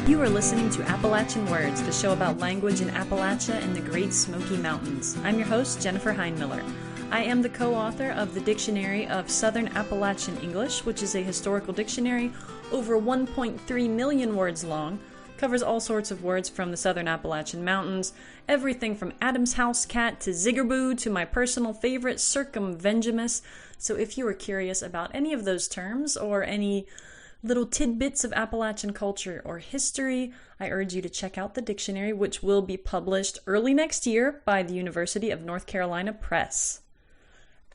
You are listening to Appalachian Words, the show about language in Appalachia and the Great Smoky Mountains. I'm your host, Jennifer Heinmiller. I am the co-author of the Dictionary of Southern Appalachian English, which is a historical dictionary over 1.3 million words long, covers all sorts of words from the Southern Appalachian Mountains, everything from Adam's house cat to ziggerboo to my personal favorite, circumvengimus. So if you are curious about any of those terms or any little tidbits of Appalachian culture or history, I urge you to check out the dictionary, which will be published early next year by the University of North Carolina Press.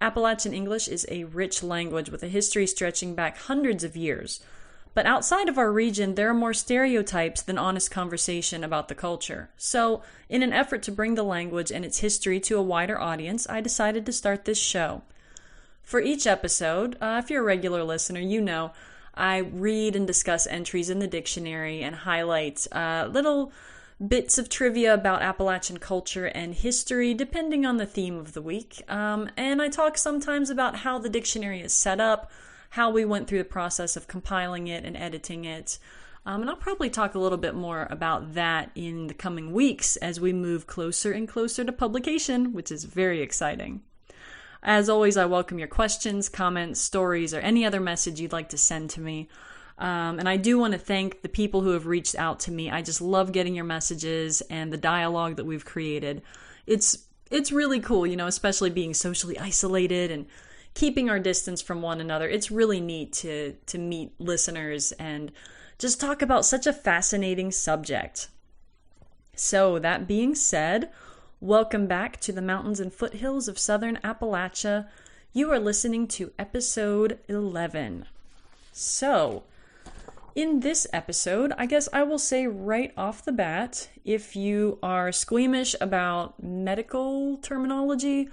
Appalachian English is a rich language with a history stretching back hundreds of years. But outside of our region, there are more stereotypes than honest conversation about the culture. So, in an effort to bring the language and its history to a wider audience, I decided to start this show. For each episode, if you're a regular listener, you know I read and discuss entries in the dictionary and highlight little bits of trivia about Appalachian culture and history, depending on the theme of the week. And I talk sometimes about how the dictionary is set up, how we went through the process of compiling it and editing it. And I'll probably talk a little bit more about that in the coming weeks as we move closer and closer to publication, which is very exciting. As always, I welcome your questions, comments, stories, or any other message you'd like to send to me. And I do want to thank the people who have reached out to me. I just love getting your messages and the dialogue that we've created. It's really cool, especially being socially isolated and keeping our distance from one another. It's really neat to meet listeners and just talk about such a fascinating subject. So that being said, welcome back to the mountains and foothills of Southern Appalachia. You are listening to episode 11. So, in this episode, I guess I will say right off the bat, if you are squeamish about medical terminology,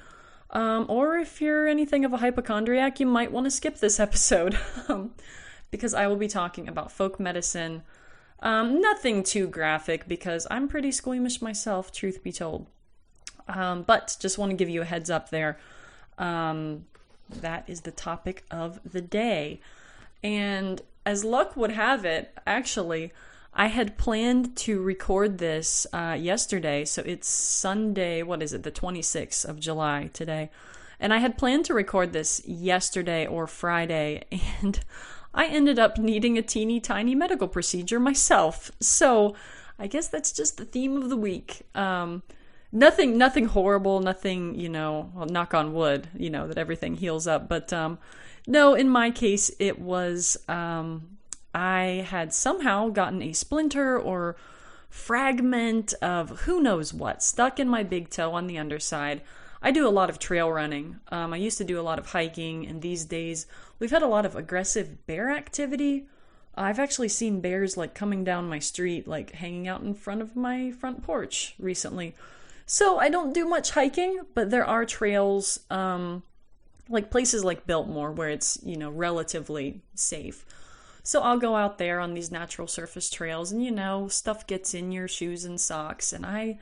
or if you're anything of a hypochondriac, you might want to skip this episode, because I will be talking about folk medicine. Nothing too graphic, because I'm pretty squeamish myself, truth be told. But just want to give you a heads up there. That is the topic of the day. And as luck would have it, actually, I had planned to record this yesterday. So it's Sunday, the 26th of July today. And I had planned to record this yesterday or Friday. And I ended up needing a teeny tiny medical procedure myself. So I guess that's just the theme of the week. Nothing horrible, nothing, knock on wood, that everything heals up. But no, in my case, it was, I had somehow gotten a splinter or fragment of who knows what stuck in my big toe on the underside. I do a lot of trail running. I used to do a lot of hiking, and these days we've had a lot of aggressive bear activity. I've actually seen bears coming down my street, hanging out in front of my front porch recently. So I don't do much hiking, but there are trails, places like Biltmore where it's, relatively safe. So I'll go out there on these natural surface trails and, stuff gets in your shoes and socks. And I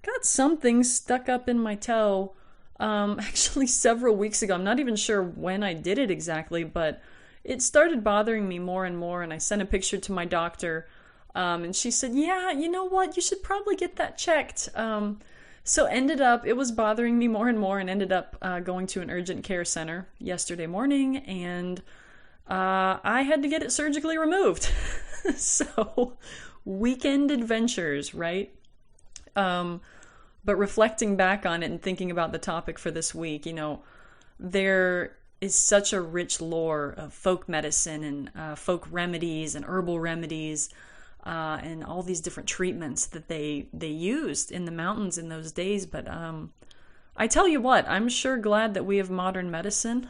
got something stuck up in my toe, actually several weeks ago. I'm not even sure when I did it exactly, but it started bothering me more and more. And I sent a picture to my doctor, and she said, yeah, you know what? You should probably get that checked. So it was bothering me more and more, and ended up going to an urgent care center yesterday morning, and I had to get it surgically removed. So, weekend adventures, right? But reflecting back on it and thinking about the topic for this week, there is such a rich lore of folk medicine and folk remedies and herbal remedies, and all these different treatments that they used in the mountains in those days. But I tell you what, I'm sure glad that we have modern medicine.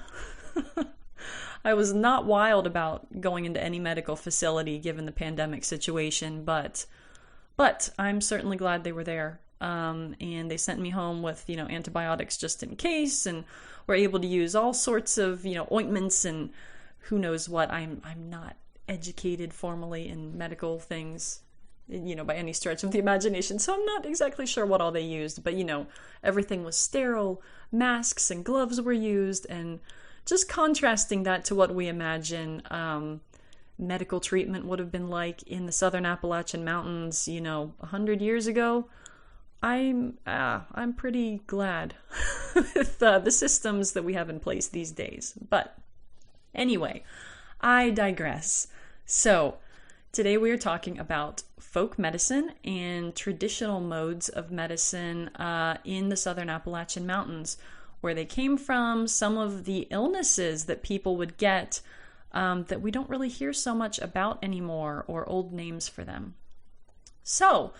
I was not wild about going into any medical facility given the pandemic situation, but I'm certainly glad they were there. And they sent me home with, antibiotics just in case, and were able to use all sorts of, ointments and who knows what. I'm not educated formally in medical things, by any stretch of the imagination. So I'm not exactly sure what all they used, but everything was sterile, masks and gloves were used, and just contrasting that to what we imagine medical treatment would have been like in the Southern Appalachian Mountains, 100 years ago, I'm pretty glad with the systems that we have in place these days. But anyway, I digress. So today we are talking about folk medicine and traditional modes of medicine in the Southern Appalachian Mountains, where they came from, some of the illnesses that people would get that we don't really hear so much about anymore, or old names for them. So,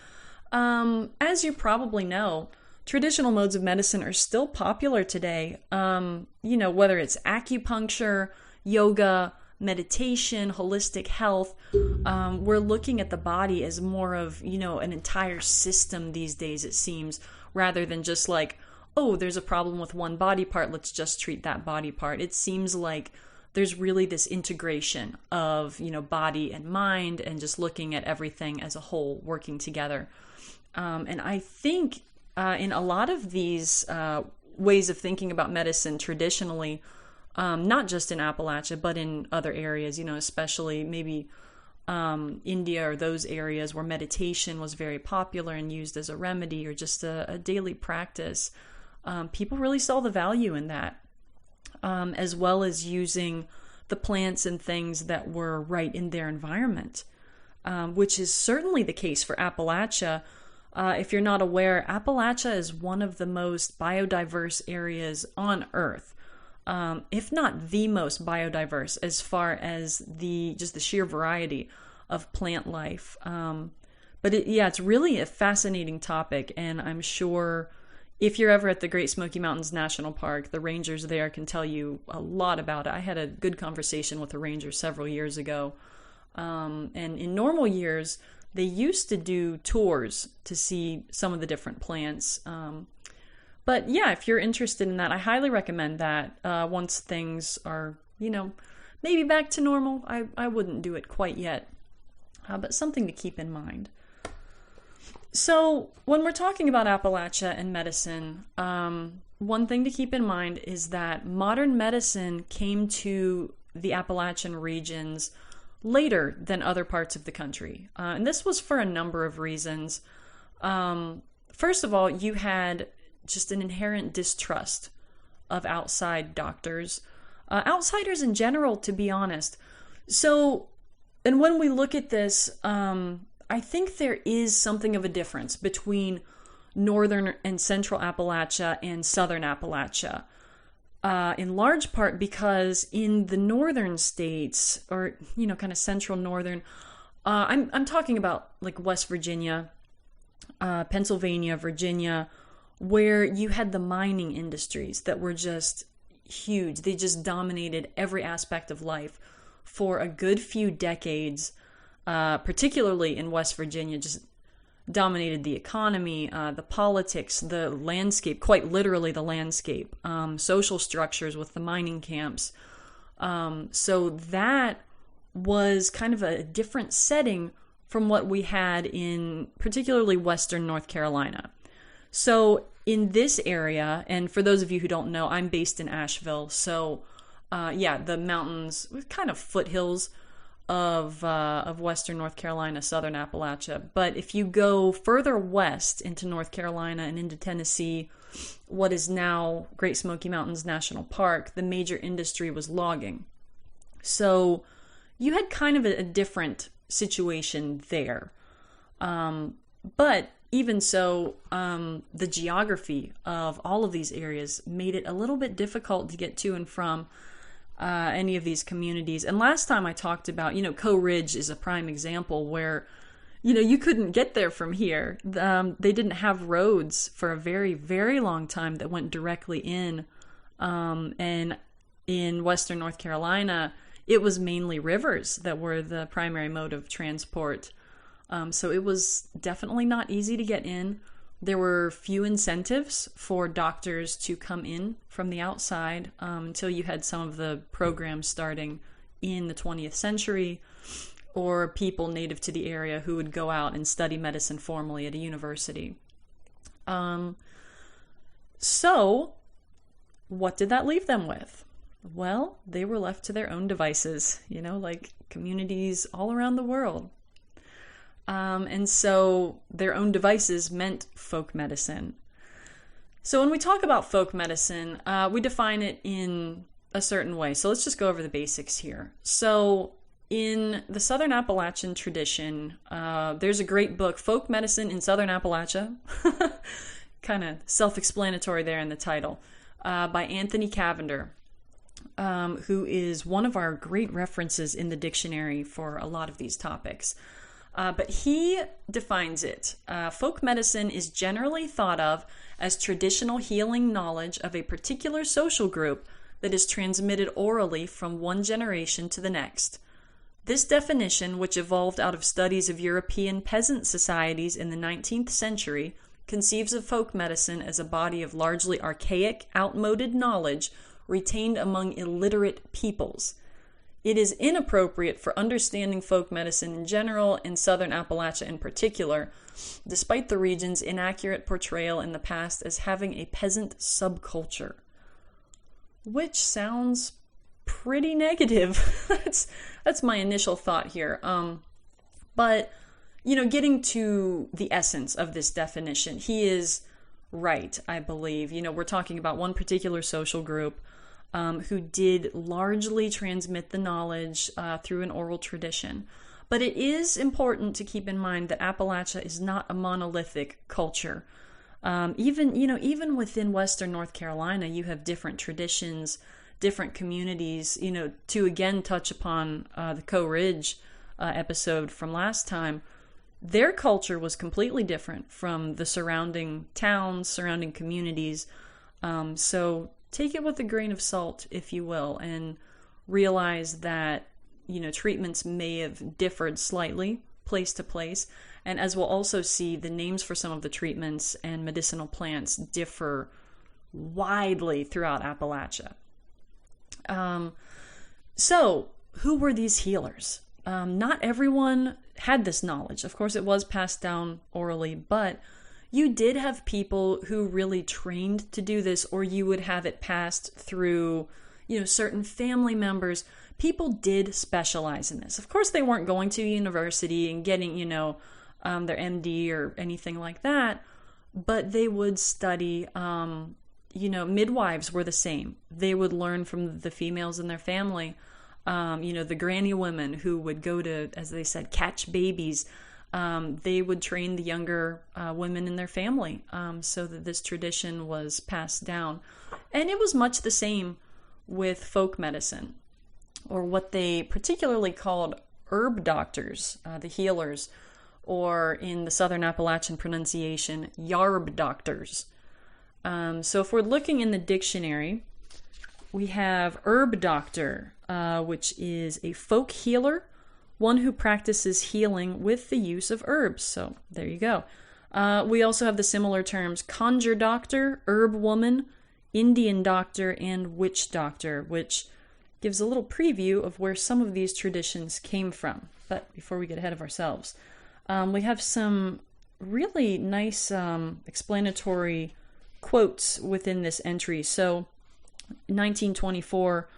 as you probably know, traditional modes of medicine are still popular today. Whether it's acupuncture, yoga, meditation, holistic health, we're looking at the body as more of, an entire system these days, it seems, rather than just like, oh, there's a problem with one body part, let's just treat that body part. It seems like there's really this integration of, body and mind, and just looking at everything as a whole working together. And I think in a lot of these ways of thinking about medicine traditionally, not just in Appalachia, but in other areas, especially maybe India or those areas where meditation was very popular and used as a remedy or just a daily practice, people really saw the value in that, as well as using the plants and things that were right in their environment, which is certainly the case for Appalachia. If you're not aware, Appalachia is one of the most biodiverse areas on Earth, if not the most biodiverse as far as the sheer variety of plant life. But it's really a fascinating topic, and I'm sure if you're ever at the Great Smoky Mountains National Park, the rangers there can tell you a lot about it. I had a good conversation with a ranger several years ago, and in normal years, they used to do tours to see some of the different plants. But yeah, if you're interested in that, I highly recommend that. Once things are, maybe back to normal, I wouldn't do it quite yet, but something to keep in mind. So when we're talking about Appalachia and medicine, one thing to keep in mind is that modern medicine came to the Appalachian regions later than other parts of the country. And this was for a number of reasons. First of all, you had just an inherent distrust of outside doctors, outsiders in general, to be honest. So, and when we look at this, I think there is something of a difference between northern and central Appalachia and southern Appalachia. In large part because in the northern states, or kind of central northern, I'm talking about like West Virginia, Pennsylvania, Virginia, where you had the mining industries that were just huge. They just dominated every aspect of life for a good few decades, particularly in West Virginia, just dominated the economy, the politics, the landscape, quite literally the landscape, social structures with the mining camps. So that was kind of a different setting from what we had in particularly Western North Carolina. So in this area, and for those of you who don't know, I'm based in Asheville. So the mountains, kind of foothills of Western North Carolina, Southern Appalachia. But if you go further west into North Carolina and into Tennessee, what is now Great Smoky Mountains National Park, the major industry was logging. So you had kind of a different situation there. But even so, the geography of all of these areas made it a little bit difficult to get to and from any of these communities. And last time I talked about, Coe Ridge is a prime example where, you couldn't get there from here. They didn't have roads for a very, very long time that went directly in. And in Western North Carolina, it was mainly rivers that were the primary mode of transport. So it was definitely not easy to get in. There were few incentives for doctors to come in from the outside until you had some of the programs starting in the 20th century, or people native to the area who would go out and study medicine formally at a university. So what did that leave them with? well, they were left to their own devices, like communities all around the world. And so their own devices meant folk medicine. So when we talk about folk medicine, we define it in a certain way. So let's just go over the basics here. So in the Southern Appalachian tradition, there's a great book, Folk Medicine in Southern Appalachia, kind of self-explanatory there in the title, by Anthony Cavender, who is one of our great references in the dictionary for a lot of these topics. But he defines it. Folk medicine is generally thought of as traditional healing knowledge of a particular social group that is transmitted orally from one generation to the next. This definition, which evolved out of studies of European peasant societies in the 19th century, conceives of folk medicine as a body of largely archaic, outmoded knowledge retained among illiterate peoples. It is inappropriate for understanding folk medicine in general, and Southern Appalachia in particular, despite the region's inaccurate portrayal in the past as having a peasant subculture. Which sounds pretty negative. That's my initial thought here. But, getting to the essence of this definition, he is right, I believe. We're talking about one particular social group who did largely transmit the knowledge through an oral tradition. But it is important to keep in mind that Appalachia is not a monolithic culture. Even within Western North Carolina, you have different traditions, different communities. To again touch upon the Coe Ridge episode from last time, their culture was completely different from the surrounding towns, surrounding communities. So take it with a grain of salt, if you will, and realize that, treatments may have differed slightly place to place. And as we'll also see, the names for some of the treatments and medicinal plants differ widely throughout Appalachia. So who were these healers? Not everyone had this knowledge. Of course, it was passed down orally, but you did have people who really trained to do this, or you would have it passed through, certain family members. People did specialize in this. Of course, they weren't going to university and getting, their MD or anything like that, but they would study. Midwives were the same. They would learn from the females in their family. The granny women who would go to, as they said, catch babies. They would train the younger women in their family so that this tradition was passed down. And it was much the same with folk medicine, or what they particularly called herb doctors, the healers, or in the Southern Appalachian pronunciation, yarb doctors. So if we're looking in the dictionary, we have herb doctor, which is a folk healer, one who practices healing with the use of herbs. So there you go. We also have the similar terms conjure doctor, herb woman, Indian doctor, and witch doctor, which gives a little preview of where some of these traditions came from. But before we get ahead of ourselves, we have some really nice explanatory quotes within this entry. So 1924,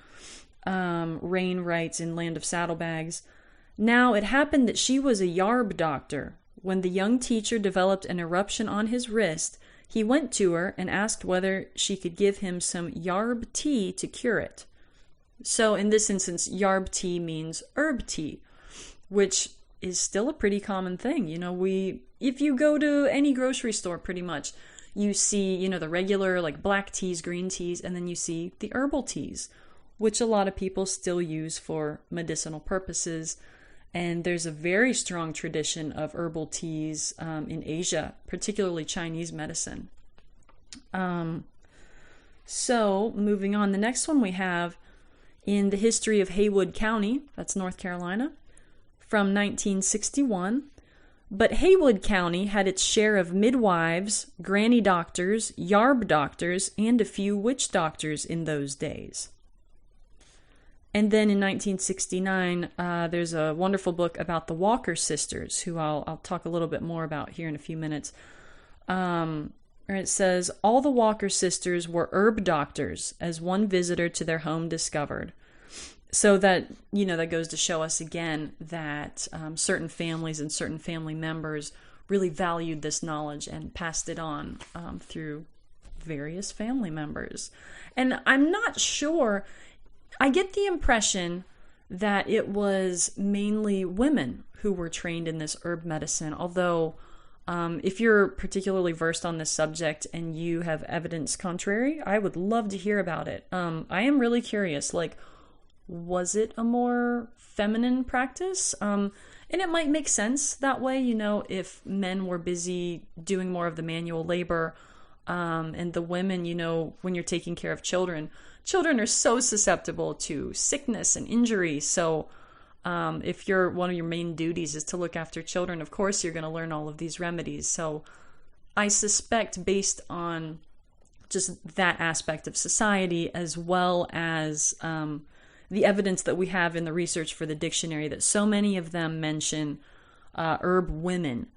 Rain writes in Land of Saddlebags, "Now it happened that she was a yarb doctor. When the young teacher developed an eruption on his wrist, he went to her and asked whether she could give him some yarb tea to cure it." So in this instance, yarb tea means herb tea, which is still a pretty common thing. If you go to any grocery store, pretty much, you see, the regular like black teas, green teas, and then you see the herbal teas, which a lot of people still use for medicinal purposes. And there's a very strong tradition of herbal teas in Asia, particularly Chinese medicine. So moving on, the next one we have in the history of Haywood County, that's North Carolina, from 1961. But Haywood County had its share of midwives, granny doctors, yarb doctors, and a few witch doctors in those days. And then in 1969, there's a wonderful book about the Walker sisters, who I'll talk a little bit more about here in a few minutes. it says, all the Walker sisters were herb doctors, as one visitor to their home discovered. So that, that goes to show us again that certain families and certain family members really valued this knowledge and passed it on through various family members. And I'm not sure, I get the impression that it was mainly women who were trained in this herb medicine, although if you're particularly versed on this subject and you have evidence contrary, I would love to hear about it. I am really curious, was it a more feminine practice? And it might make sense that way, if men were busy doing more of the manual labor, and the women, when you're taking care of children are so susceptible to sickness and injury. So if one of your main duties is to look after children, of course you're going to learn all of these remedies. So I suspect, based on just that aspect of society, as well as the evidence that we have in the research for the dictionary, that so many of them mention herb women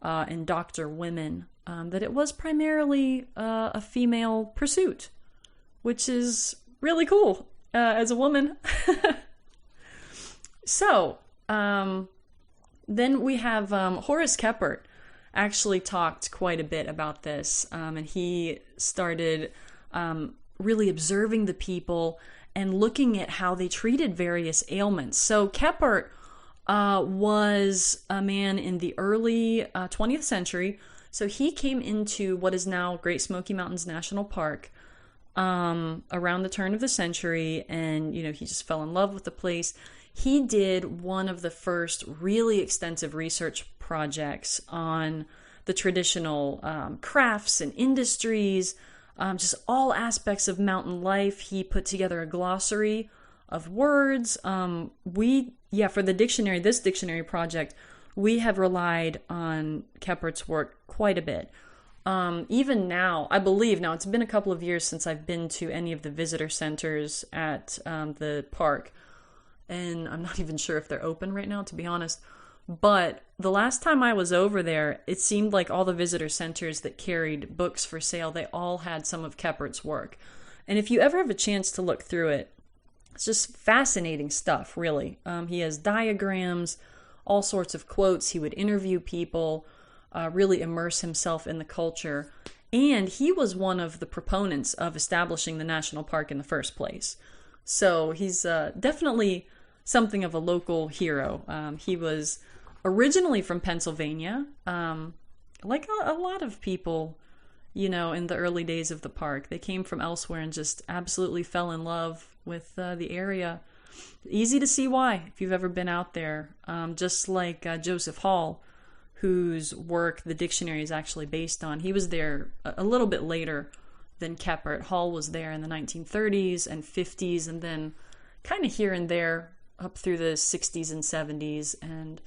and doctor women, that it was primarily a female pursuit, which is really cool as a woman. So then we have Horace Keppert actually talked quite a bit about this, and he started really observing the people and looking at how they treated various ailments. So Keppert was a man in the early 20th century. So he came into what is now Great Smoky Mountains National Park around the turn of the century, and he just fell in love with the place. He did one of the first really extensive research projects on the traditional crafts and industries, just all aspects of mountain life. He put together a glossary of words. For the dictionary, this dictionary project, we have relied on Keppert's work quite a bit. Even now, I believe, it's been a couple of years since I've been to any of the visitor centers at the park, and I'm not even sure if they're open right now, to be honest. But the last time I was over there, it seemed like all the visitor centers that carried books for sale, they all had some of Keppert's work. And if you ever have a chance to look through it, it's just fascinating stuff, really. He has diagrams, all sorts of quotes. He would interview people, really immerse himself in the culture. And he was one of the proponents of establishing the national park in the first place. So he's definitely something of a local hero. He was originally from Pennsylvania, like a lot of people, in the early days of the park. They came from elsewhere and just absolutely fell in love with the area. Easy to see why, if you've ever been out there. Just like Joseph Hall, whose work the dictionary is actually based on. He was there a little bit later than Keppert. Hall was there in the 1930s and 50s, and then kind of here and there up through the 60s and 70s. And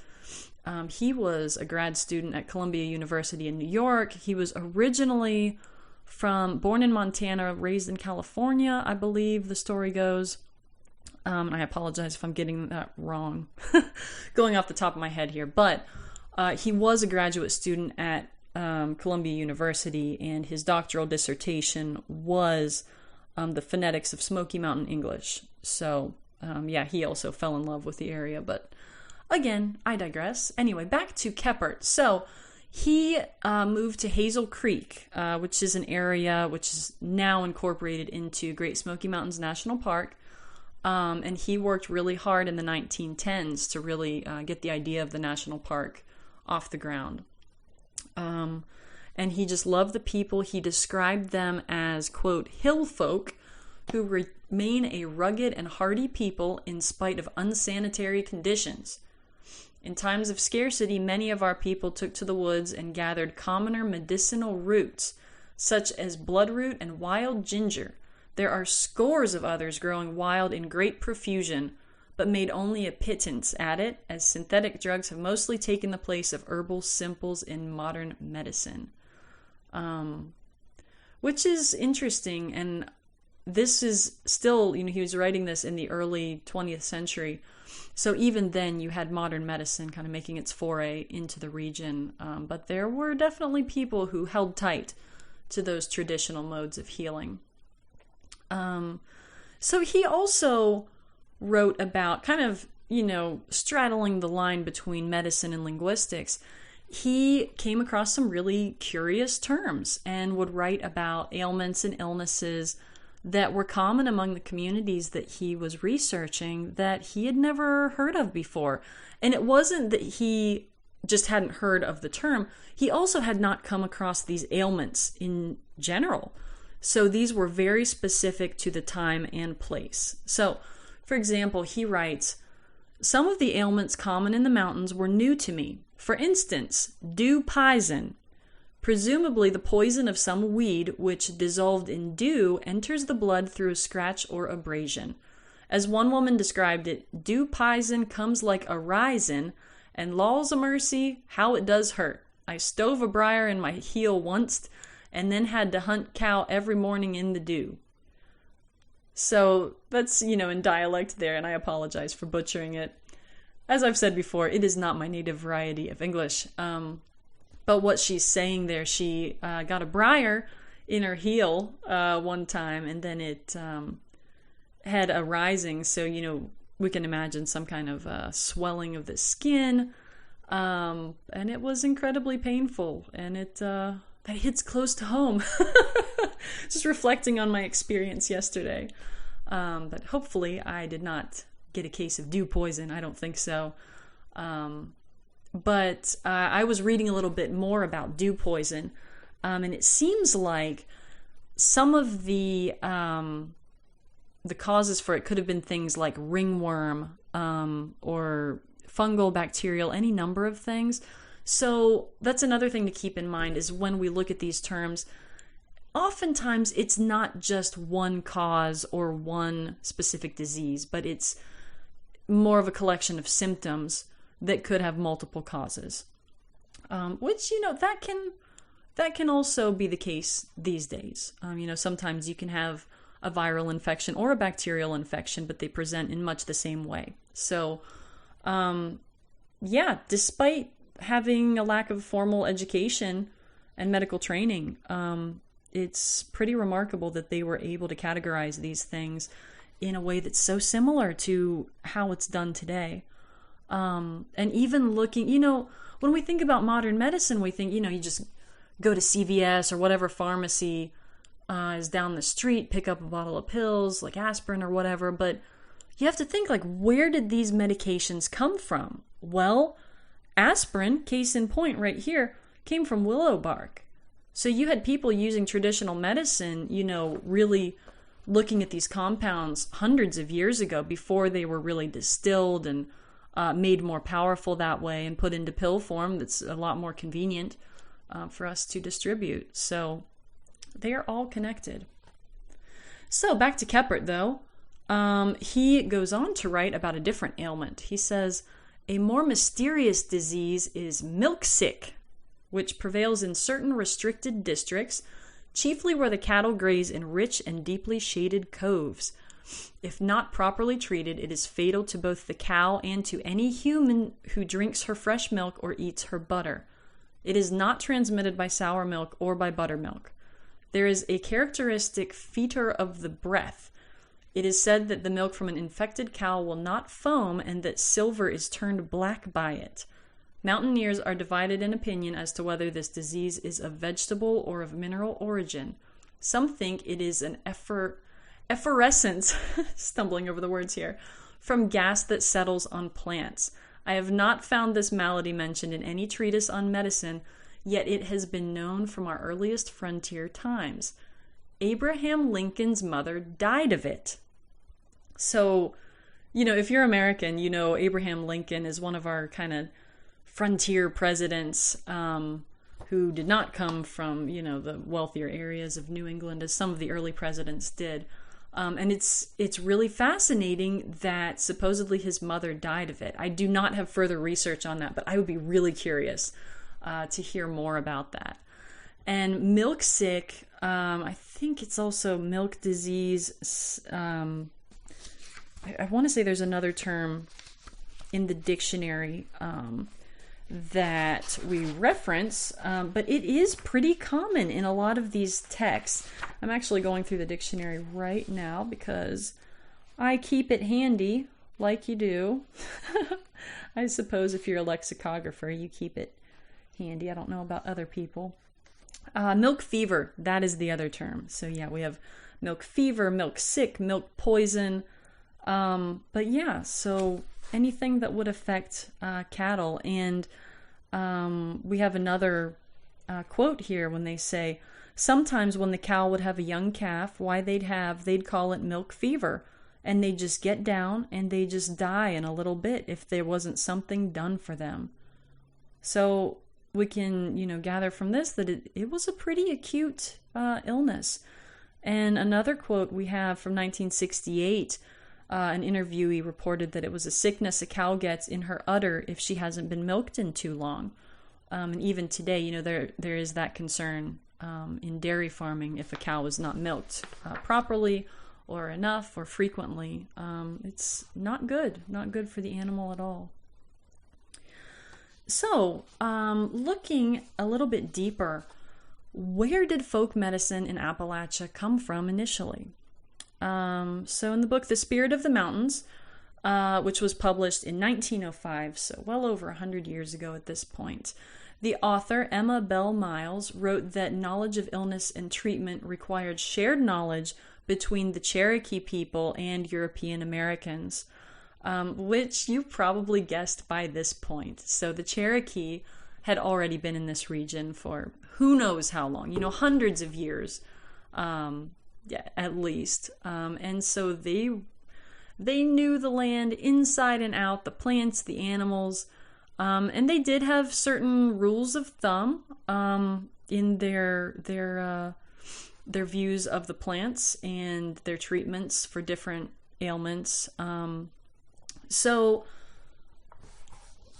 he was a grad student at Columbia University in New York. He was originally born in Montana, raised in California, I believe the story goes. I apologize if I'm getting that wrong, going off the top of my head here. But he was a graduate student at Columbia University, and his doctoral dissertation was the phonetics of Smoky Mountain English. So, he also fell in love with the area, but again, I digress. Anyway, back to Keppert. So he moved to Hazel Creek, which is an area which is now incorporated into Great Smoky Mountains National Park. And he worked really hard in the 1910s to really get the idea of the national park off the ground. And he just loved the people. He described them as, quote, hill folk who remain a rugged and hardy people in spite of unsanitary conditions. In times of scarcity, many of our people took to the woods and gathered commoner medicinal roots, such as bloodroot and wild ginger. There are scores of others growing wild in great profusion, but made only a pittance at it, as synthetic drugs have mostly taken the place of herbal simples in modern medicine. Which is interesting, and this is still, he was writing this in the early 20th century, so even then you had modern medicine kind of making its foray into the region, but there were definitely people who held tight to those traditional modes of healing. So he also wrote about kind of, straddling the line between medicine and linguistics. He came across some really curious terms and would write about ailments and illnesses that were common among the communities that he was researching that he had never heard of before. And it wasn't that he just hadn't heard of the term, he also had not come across these ailments in general. So these were very specific to the time and place. So, for example, he writes, "Some of the ailments common in the mountains were new to me. For instance, dew poison. Presumably the poison of some weed which, dissolved in dew, enters the blood through a scratch or abrasion. As one woman described it, dew poison comes like a risin', and laws a mercy, how it does hurt. I stove a briar in my heel once, and then had to hunt cow every morning in the dew." So that's, in dialect there, and I apologize for butchering it. As I've said before, it is not my native variety of English. But what she's saying there, she got a briar in her heel one time, and then it had a rising. So, we can imagine some kind of swelling of the skin. And it was incredibly painful. And that hits close to home. Just reflecting on my experience yesterday. But hopefully I did not get a case of dew poison. I don't think so. But I was reading a little bit more about dew poison, and it seems like some of the causes for it could have been things like ringworm or fungal, bacterial, any number of things. So that's another thing to keep in mind is when we look at these terms, oftentimes it's not just one cause or one specific disease, but it's more of a collection of symptoms that could have multiple causes, which, that can also be the case these days. Sometimes you can have a viral infection or a bacterial infection, but they present in much the same way. So, despite having a lack of formal education and medical training, it's pretty remarkable that they were able to categorize these things in a way that's so similar to how it's done today. And even looking, when we think about modern medicine, we think, you just go to CVS or whatever pharmacy is down the street, pick up a bottle of pills like aspirin or whatever. But you have to think, where did these medications come from? Well, aspirin, case in point right here, came from willow bark. So you had people using traditional medicine, really looking at these compounds hundreds of years ago before they were really distilled and made more powerful that way and put into pill form that's a lot more convenient for us to distribute. So they are all connected. So back to Keppert, though. He goes on to write about a different ailment. He says, "A more mysterious disease is milk sick, which prevails in certain restricted districts, chiefly where the cattle graze in rich and deeply shaded coves. If not properly treated, it is fatal to both the cow and to any human who drinks her fresh milk or eats her butter. It is not transmitted by sour milk or by buttermilk. There is a characteristic fetor of the breath. It is said that the milk from an infected cow will not foam and that silver is turned black by it. Mountaineers are divided in opinion as to whether this disease is of vegetable or of mineral origin. Some think it is an effervescence, stumbling over the words here, from gas that settles on plants. I have not found this malady mentioned in any treatise on medicine, yet it has been known from our earliest frontier times. Abraham Lincoln's mother died of it." So, if you're American, Abraham Lincoln is one of our kind of frontier presidents who did not come from, the wealthier areas of New England as some of the early presidents did. And it's really fascinating that supposedly his mother died of it. I do not have further research on that, but I would be really curious to hear more about that. And milk sick, I think it's also milk disease. I want to say there's another term in the dictionary that we reference, but it is pretty common in a lot of these texts. I'm actually going through the dictionary right now because I keep it handy, like you do. I suppose if you're a lexicographer, you keep it handy. I don't know about other people. Milk fever, that is the other term. So yeah, we have milk fever, milk sick, milk poison. But yeah, so anything that would affect cattle. And we have another quote here when they say, sometimes when the cow would have a young calf, they'd call it milk fever. And they'd just get down and they just die in a little bit if there wasn't something done for them. So we can, gather from this that it was a pretty acute illness. And another quote we have from 1968, an interviewee reported that it was a sickness a cow gets in her udder if she hasn't been milked in too long. And even today, there is that concern in dairy farming if a cow is not milked properly or enough or frequently. It's not good for the animal at all. So, looking a little bit deeper, where did folk medicine in Appalachia come from initially? So in the book The Spirit of the Mountains, which was published in 1905, so well over 100 years ago at this point, the author, Emma Bell Miles, wrote that knowledge of illness and treatment required shared knowledge between the Cherokee people and European Americans, which you probably guessed by this point. So the Cherokee had already been in this region for who knows how long, hundreds of years, at least. And so they knew the land inside and out, the plants, the animals, and they did have certain rules of thumb in their views of the plants and their treatments for different ailments. So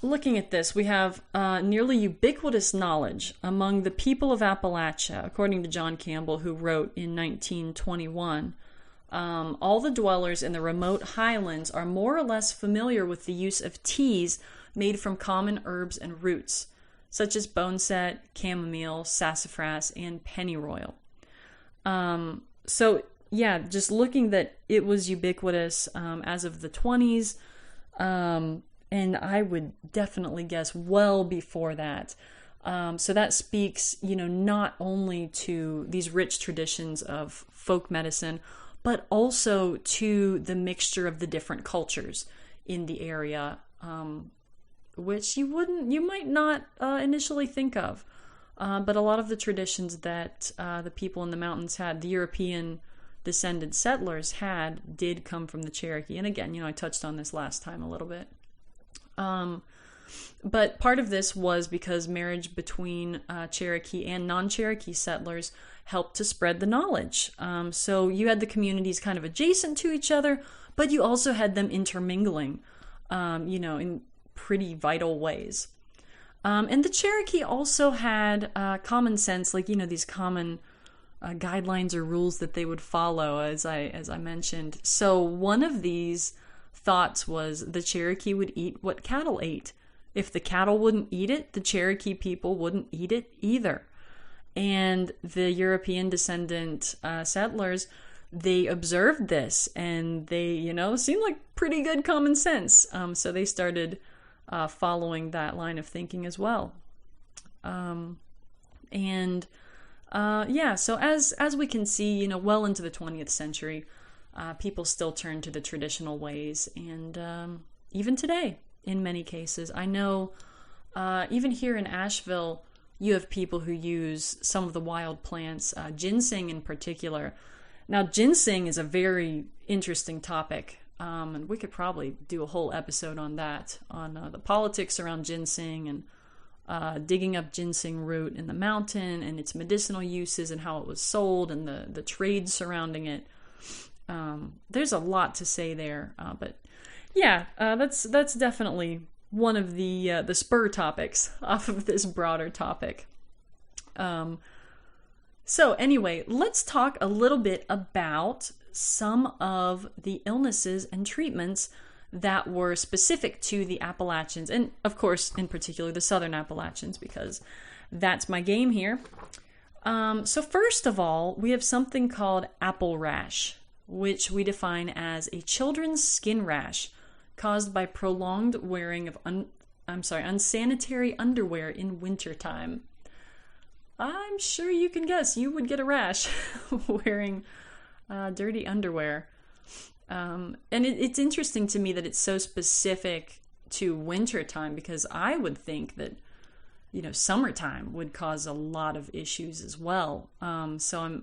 looking at this, we have nearly ubiquitous knowledge among the people of Appalachia, according to John Campbell, who wrote in 1921. All the dwellers in the remote highlands are more or less familiar with the use of teas made from common herbs and roots, such as boneset, chamomile, sassafras, and pennyroyal. So yeah, just looking that it was ubiquitous as of the 20s, and I would definitely guess well before that. So that speaks, not only to these rich traditions of folk medicine, but also to the mixture of the different cultures in the area, which you might not initially think of. But a lot of the traditions that the people in the mountains had, the European descended settlers did come from the Cherokee. And again, I touched on this last time a little bit. But part of this was because marriage between Cherokee and non-Cherokee settlers helped to spread the knowledge. So you had the communities kind of adjacent to each other, but you also had them intermingling, in pretty vital ways. And the Cherokee also had common sense, like, these common guidelines or rules that they would follow, as I mentioned. So one of these thoughts was the Cherokee would eat what cattle ate. If the cattle wouldn't eat it, the Cherokee people wouldn't eat it either. And the European descendant settlers, they observed this, and they, seemed like pretty good common sense. So they started following that line of thinking as well. So as we can see, well into the 20th century, people still turn to the traditional ways, and even today, in many cases. I know even here in Asheville, you have people who use some of the wild plants, ginseng in particular. Now, ginseng is a very interesting topic, and we could probably do a whole episode on that, on the politics around ginseng and digging up ginseng root in the mountain and its medicinal uses and how it was sold and the trade surrounding it. There's a lot to say there, but yeah, that's definitely one of the spur topics off of this broader topic. So anyway, let's talk a little bit about some of the illnesses and treatments that were specific to the Appalachians, and of course, in particular, the Southern Appalachians, because that's my game here. So first of all, we have something called apple rash, which we define as a children's skin rash caused by prolonged wearing of unsanitary underwear in wintertime. I'm sure you can guess you would get a rash wearing dirty underwear. And it's interesting to me that it's so specific to wintertime, because I would think that, summertime would cause a lot of issues as well. So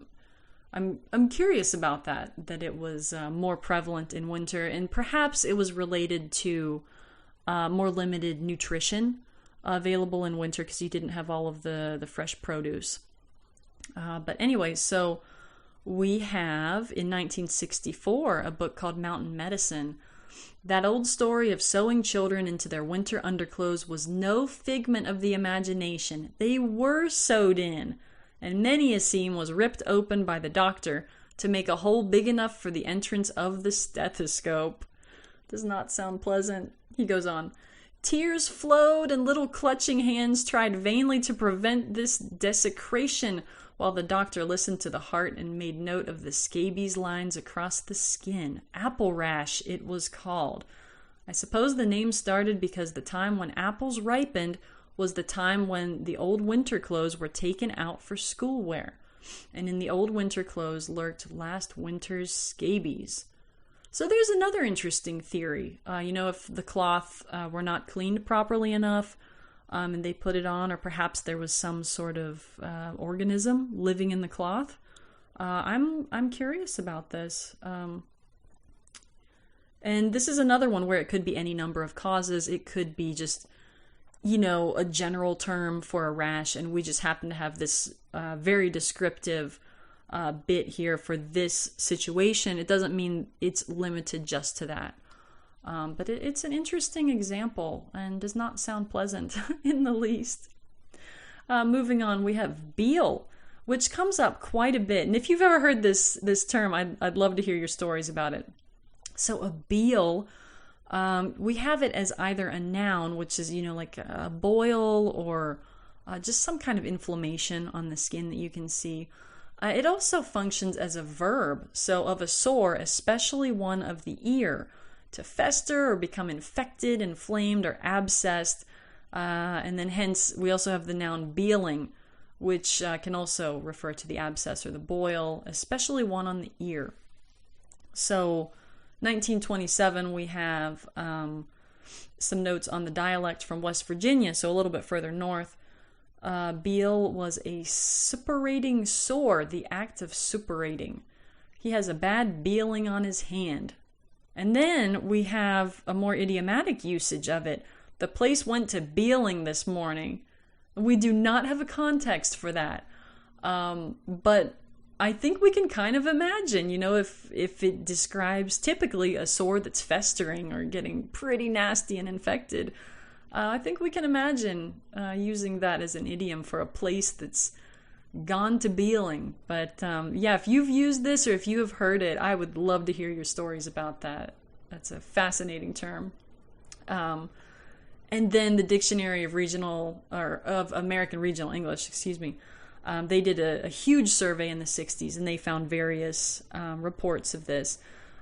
I'm curious about that it was more prevalent in winter, and perhaps it was related to more limited nutrition available in winter because you didn't have all of the fresh produce. But anyway, so we have in 1964 a book called Mountain Medicine. That old story of sewing children into their winter underclothes was no figment of the imagination. They were sewed in, and many a seam was ripped open by the doctor to make a hole big enough for the entrance of the stethoscope. Does not sound pleasant. He goes on. Tears flowed, and little clutching hands tried vainly to prevent this desecration, while the doctor listened to the heart and made note of the scabies lines across the skin. Apple rash, it was called. I suppose the name started because the time when apples ripened was the time when the old winter clothes were taken out for school wear. And in the old winter clothes lurked last winter's scabies. So there's another interesting theory. If the cloth were not cleaned properly enough, and they put it on, or perhaps there was some sort of organism living in the cloth. I'm curious about this. And this is another one where it could be any number of causes. It could be just, a general term for a rash, and we just happen to have this very descriptive bit here for this situation. It doesn't mean it's limited just to that. But it's an interesting example and does not sound pleasant in the least. Moving on, we have beal, which comes up quite a bit. And if you've ever heard this term, I'd love to hear your stories about it. So a beal, we have it as either a noun, which is, like a boil or just some kind of inflammation on the skin that you can see. It also functions as a verb, so of a sore, especially one of the ear, to fester or become infected, inflamed, or abscessed. And then hence, we also have the noun beeling, which can also refer to the abscess or the boil, especially one on the ear. So 1927, we have some notes on the dialect from West Virginia, so a little bit further north. Beal was a suppurating sore, the act of suppurating. He has a bad beeling on his hand. And then we have a more idiomatic usage of it. The place went to beeling this morning. We do not have a context for that. But I think we can kind of imagine, if it describes typically a sore that's festering or getting pretty nasty and infected. I think we can imagine using that as an idiom for a place that's gone to beeling. But if you've used this or if you have heard it, I would love to hear your stories about that. That's a fascinating term. And then the Dictionary of American Regional English, they did a huge survey in the 60s, and they found various reports of this.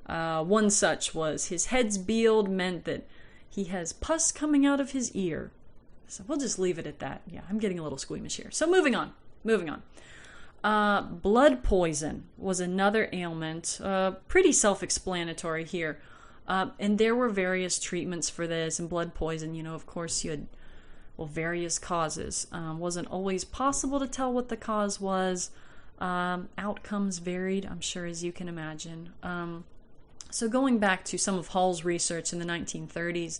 One such was, his head's bealed meant that he has pus coming out of his ear. So we'll just leave it at that. Yeah, I'm getting a little squeamish here. So moving on. Blood poison was another ailment. Pretty self-explanatory here. And there were various treatments for this. And blood poison, of course, you had various causes. Wasn't always possible to tell what the cause was. Outcomes varied, I'm sure, as you can imagine. So going back to some of Hall's research in the 1930s,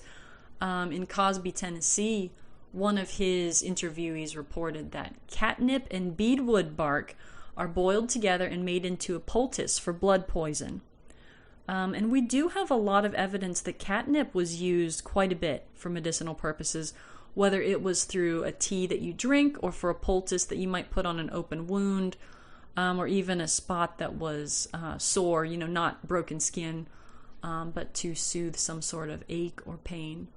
in Cosby, Tennessee, one of his interviewees reported that catnip and beadwood bark are boiled together and made into a poultice for blood poison. And we do have a lot of evidence that catnip was used quite a bit for medicinal purposes, whether it was through a tea that you drink or for a poultice that you might put on an open wound, or even a spot that was sore, not broken skin, but to soothe some sort of ache or pain.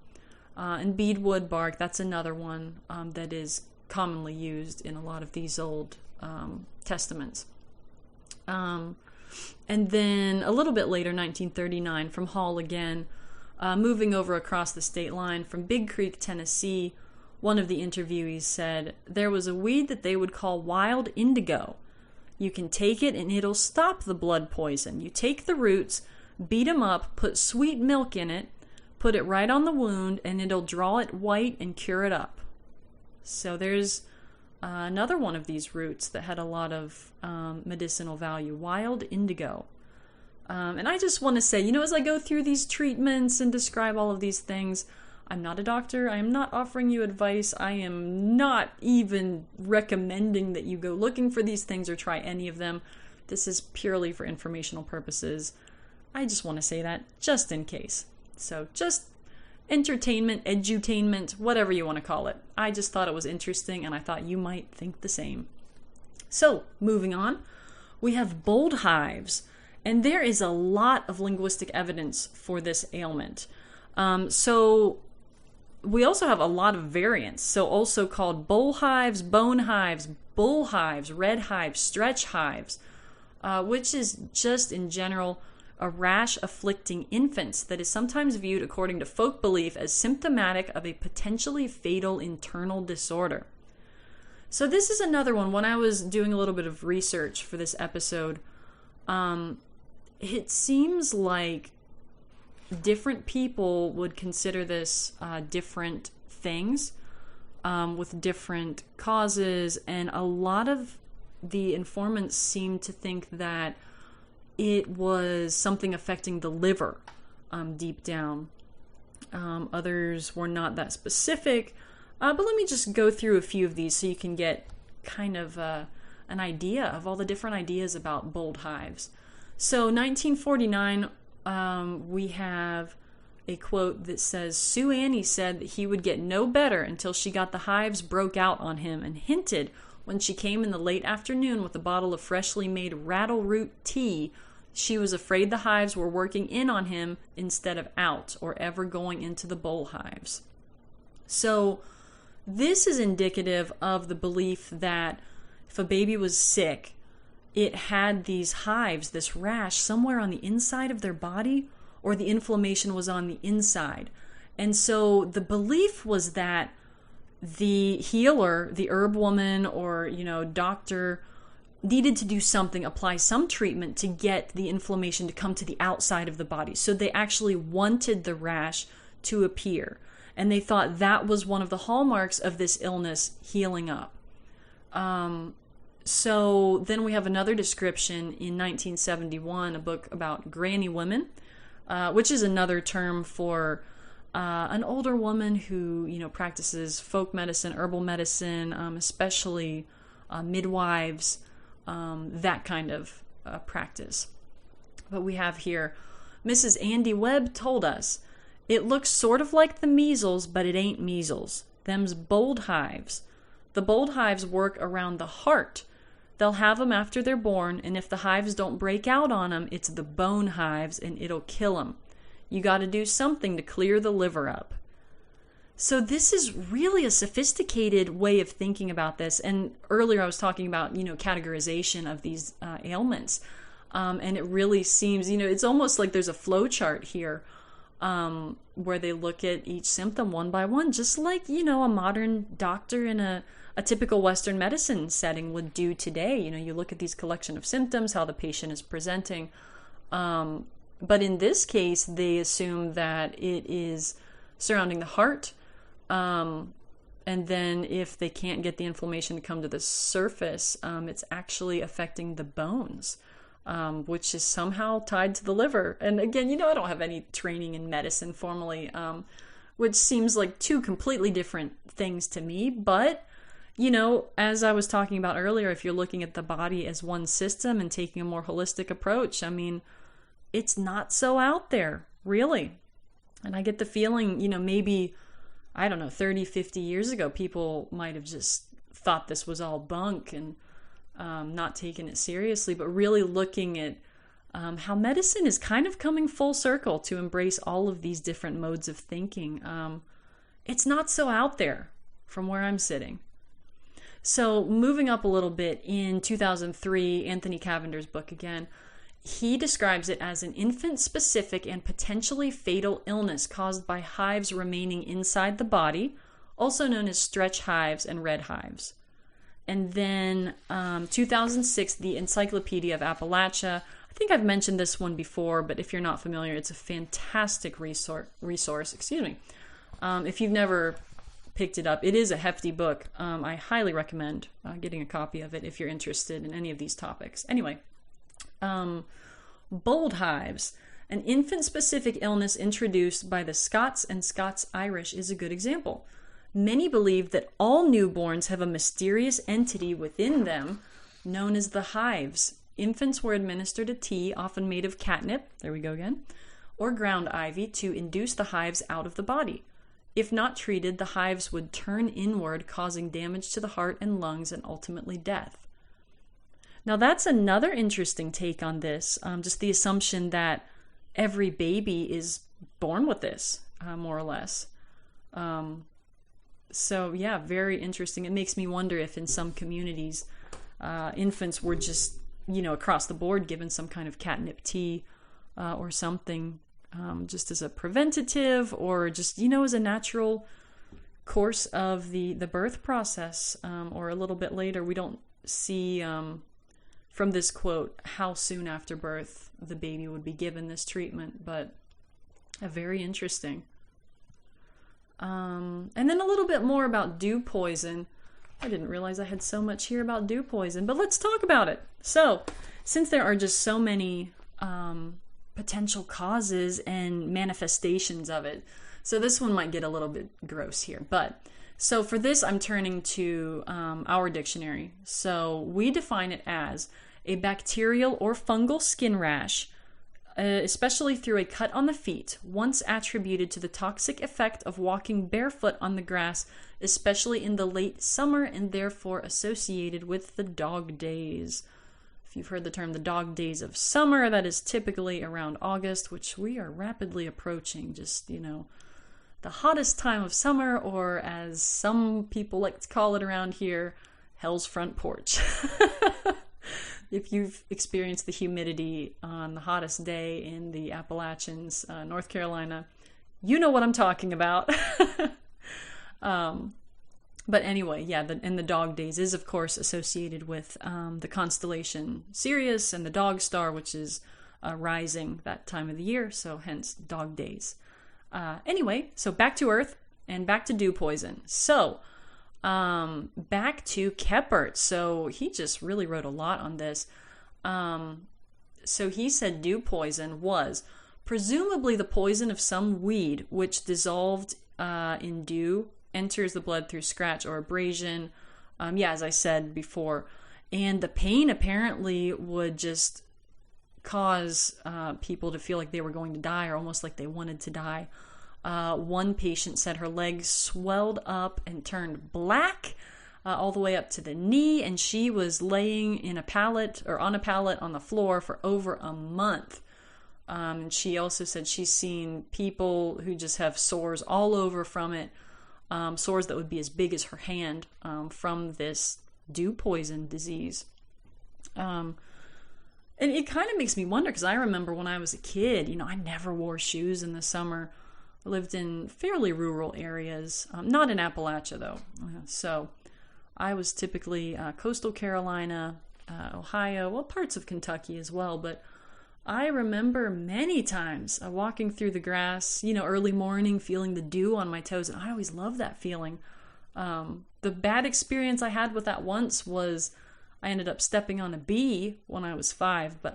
And beadwood bark, that's another one that is commonly used in a lot of these old testaments. And then a little bit later, 1939, from Hall again, moving over across the state line from Big Creek, Tennessee, one of the interviewees said, "There was a weed that they would call wild indigo. You can take it and it'll stop the blood poison. You take the roots, beat them up, put sweet milk in it, put it right on the wound, and it'll draw it white and cure it up." So there's another one of these roots that had a lot of medicinal value, wild indigo. And I just want to say, as I go through these treatments and describe all of these things, I'm not a doctor. I am not offering you advice. I am not even recommending that you go looking for these things or try any of them. This is purely for informational purposes. I just want to say that just in case. So just entertainment, edutainment, whatever you want to call it. I just thought it was interesting, and I thought you might think the same. So, moving on, we have bold hives, and there is a lot of linguistic evidence for this ailment. So we also have a lot of variants, so also called bull hives, bone hives, bull hives, red hives, stretch hives, which is just in general a rash afflicting infants that is sometimes viewed, according to folk belief, as symptomatic of a potentially fatal internal disorder. So this is another one. When I was doing a little bit of research for this episode, it seems like different people would consider this different things with different causes, and a lot of the informants seem to think that it was something affecting the liver deep down. Others were not that specific, but let me just go through a few of these so you can get kind of an idea of all the different ideas about bold hives. So 1949, we have a quote that says, "Sue Annie said that he would get no better until she got the hives broke out on him, and hinted when she came in the late afternoon with a bottle of freshly made rattle root tea, she was afraid the hives were working in on him instead of out, or ever going into the bull hives." So this is indicative of the belief that if a baby was sick, it had these hives, this rash, somewhere on the inside of their body, or the inflammation was on the inside. And so the belief was that the healer, the herb woman or, doctor, needed to do something, apply some treatment to get the inflammation to come to the outside of the body. So they actually wanted the rash to appear. And they thought that was one of the hallmarks of this illness healing up. So then we have another description in 1971, a book about granny women, which is another term for an older woman who, practices folk medicine, herbal medicine, especially midwives, that kind of practice. But we have here, Mrs. Andy Webb told us, "It looks sort of like the measles, but it ain't measles. Them's bold hives. The bold hives work around the heart. They'll have them after they're born, and if the hives don't break out on them, it's the bone hives, and it'll kill them. You got to do something to clear the liver up." So this is really a sophisticated way of thinking about this. And earlier I was talking about, categorization of these ailments. And it really seems, it's almost like there's a flow chart here where they look at each symptom one by one, just like, a modern doctor in a typical Western medicine setting would do today. You look at these collection of symptoms, how the patient is presenting. But in this case, they assume that it is surrounding the heart. And then if they can't get the inflammation to come to the surface, it's actually affecting the bones, which is somehow tied to the liver. And again, I don't have any training in medicine formally, which seems like two completely different things to me. But, as I was talking about earlier, if you're looking at the body as one system and taking a more holistic approach, it's not so out there, really. And I get the feeling, maybe, 30, 50 years ago, people might have just thought this was all bunk and not taken it seriously. But really looking at how medicine is kind of coming full circle to embrace all of these different modes of thinking. It's not so out there from where I'm sitting. So moving up a little bit, in 2003, Anthony Cavender's book again, he describes it as an infant-specific and potentially fatal illness caused by hives remaining inside the body, also known as stretch hives and red hives. And then 2006, the Encyclopedia of Appalachia. I think I've mentioned this one before, but if you're not familiar, it's a fantastic resource. If you've never picked it up, it is a hefty book. I highly recommend getting a copy of it if you're interested in any of these topics. Anyway, bold hives, an infant-specific illness introduced by the Scots and Scots-Irish, is a good example. Many believe that all newborns have a mysterious entity within them known as the hives. Infants were administered a tea, often made of catnip, there we go again, or ground ivy, to induce the hives out of the body. If not treated, the hives would turn inward, causing damage to the heart and lungs and ultimately death. Now that's another interesting take on this, just the assumption that every baby is born with this, more or less. So yeah, very interesting. It makes me wonder if in some communities, infants were just, across the board given some kind of catnip tea or something, just as a preventative or just, as a natural course of the birth process, or a little bit later. We don't see from this quote how soon after birth the baby would be given this treatment, but very interesting. And then a little bit more about dew poison. I didn't realize I had so much here about dew poison, but let's talk about it. So, since there are just so many potential causes and manifestations of it, so this one might get a little bit gross here. But so for this, I'm turning to our dictionary. So we define it as a bacterial or fungal skin rash, especially through a cut on the feet, once attributed to the toxic effect of walking barefoot on the grass, especially in the late summer, and therefore associated with the dog days. If you've heard the term the dog days of summer, that is typically around August, which we are rapidly approaching, just, the hottest time of summer, or as some people like to call it around here, hell's front porch. If you've experienced the humidity on the hottest day in the Appalachians, North Carolina, you know what I'm talking about. But anyway, yeah, the dog days is, of course, associated with the constellation Sirius and the dog star, which is rising that time of the year, so hence dog days. Anyway, so back to Earth and back to dew poison. So, back to Keppert. So he just really wrote a lot on this. So he said dew poison was presumably the poison of some weed which dissolved in dew enters the blood through scratch or abrasion. As I said before. And the pain apparently would just cause people to feel like they were going to die, or almost like they wanted to die. One patient said her legs swelled up and turned black all the way up to the knee, and she was laying in a pallet or on a pallet on the floor for over a month. And she also said she's seen people who just have sores all over from it, sores that would be as big as her hand, from this dew poison disease. And it kind of makes me wonder, because I remember when I was a kid, I never wore shoes in the summer. I lived in fairly rural areas, not in Appalachia though. So I was typically coastal Carolina, Ohio, well, parts of Kentucky as well. But I remember many times walking through the grass, early morning, feeling the dew on my toes. And I always loved that feeling. The bad experience I had with that once was I ended up stepping on a bee when I was 5, but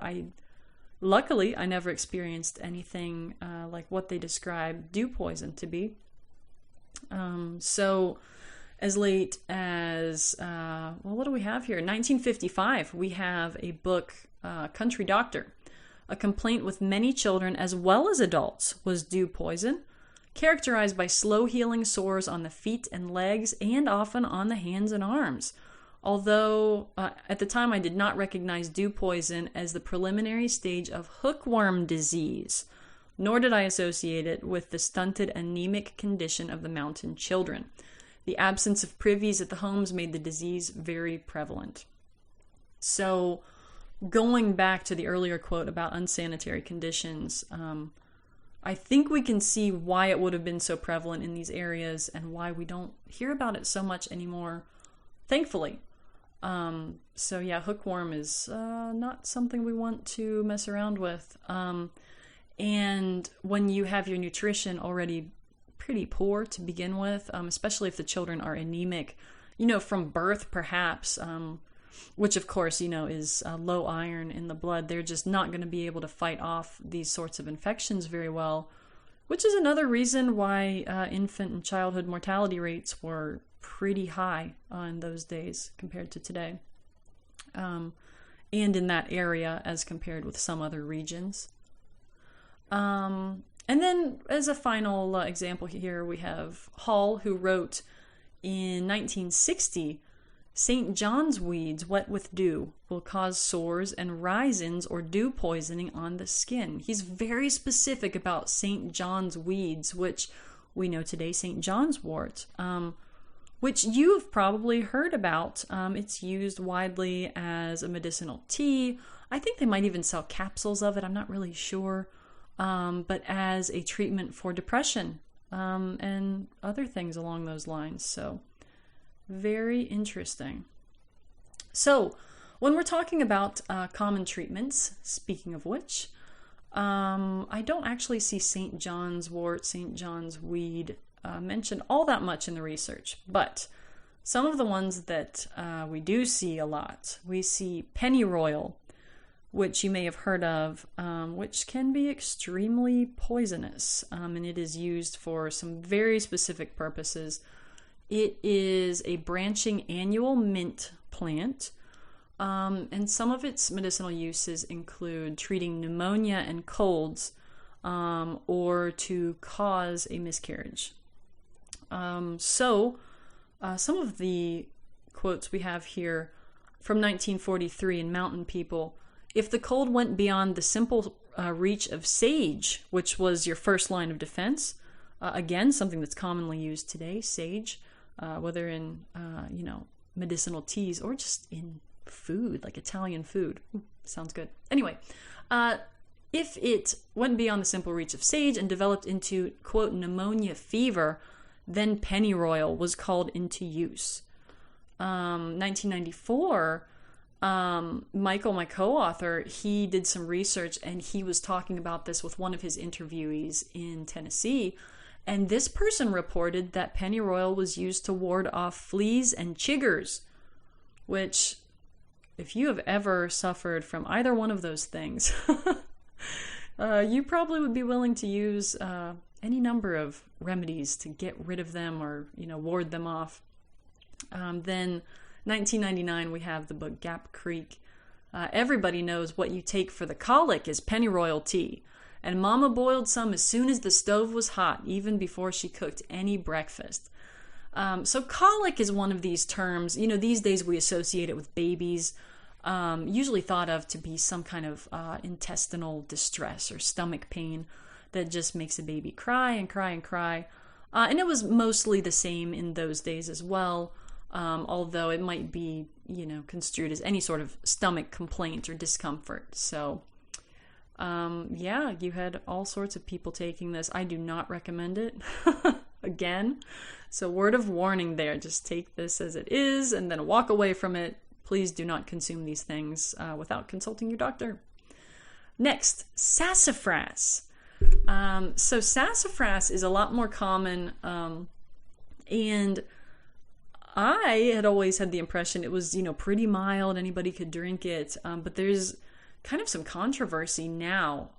luckily I never experienced anything like what they describe dew poison to be. So as late as, what do we have here? 1955, we have a book, Country Doctor. A complaint with many children as well as adults was dew poison, characterized by slow healing sores on the feet and legs and often on the hands and arms. Although at the time I did not recognize dew poison as the preliminary stage of hookworm disease, nor did I associate it with the stunted anemic condition of the mountain children. The absence of privies at the homes made the disease very prevalent. So, going back to the earlier quote about unsanitary conditions, I think we can see why it would have been so prevalent in these areas and why we don't hear about it so much anymore, thankfully. So yeah, hookworm is not something we want to mess around with. And when you have your nutrition already pretty poor to begin with, especially if the children are anemic, from birth perhaps, which of course, is low iron in the blood, they're just not going to be able to fight off these sorts of infections very well, which is another reason why infant and childhood mortality rates were pretty high in those days compared to today. And in that area as compared with some other regions. And then as a final example here, we have Hall, who wrote in 1960, St. John's weeds wet with dew will cause sores and rhizins or dew poisoning on the skin. He's very specific about St. John's weeds, which we know today, St. John's wort, which you've probably heard about. It's used widely as a medicinal tea. I think they might even sell capsules of it. I'm not really sure. But as a treatment for depression and other things along those lines. So very interesting. So when we're talking about common treatments, speaking of which, I don't actually see St. John's wort, St. John's weed mentioned all that much in the research, but some of the ones that we do see a lot, we see pennyroyal, which you may have heard of, which can be extremely poisonous, and it is used for some very specific purposes. It is a branching annual mint plant, and some of its medicinal uses include treating pneumonia and colds, or to cause a miscarriage. So some of the quotes we have here from 1943 in Mountain People: if the cold went beyond the simple reach of sage, which was your first line of defense, again, something that's commonly used today, sage, whether in, medicinal teas or just in food, like Italian food. Sounds good. Anyway, if it went beyond the simple reach of sage and developed into, quote, pneumonia fever, then pennyroyal was called into use. 1994, Michael, my co-author, he did some research and he was talking about this with one of his interviewees in Tennessee. And this person reported that pennyroyal was used to ward off fleas and chiggers, which, if you have ever suffered from either one of those things, you probably would be willing to use any number of remedies to get rid of them or, ward them off. Then 1999, we have the book Gap Creek. Everybody knows what you take for the colic is pennyroyal tea. And Mama boiled some as soon as the stove was hot, even before she cooked any breakfast. So colic is one of these terms. These days we associate it with babies, usually thought of to be some kind of intestinal distress or stomach pain that just makes a baby cry and cry and cry. And it was mostly the same in those days as well, although it might be, construed as any sort of stomach complaint or discomfort. So you had all sorts of people taking this. I do not recommend it. Again, so word of warning there, just take this as it is and then walk away from it. Please do not consume these things without consulting your doctor. Next, sassafras. So sassafras is a lot more common, and I had always had the impression it was, pretty mild, anybody could drink it, but there's kind of some controversy now.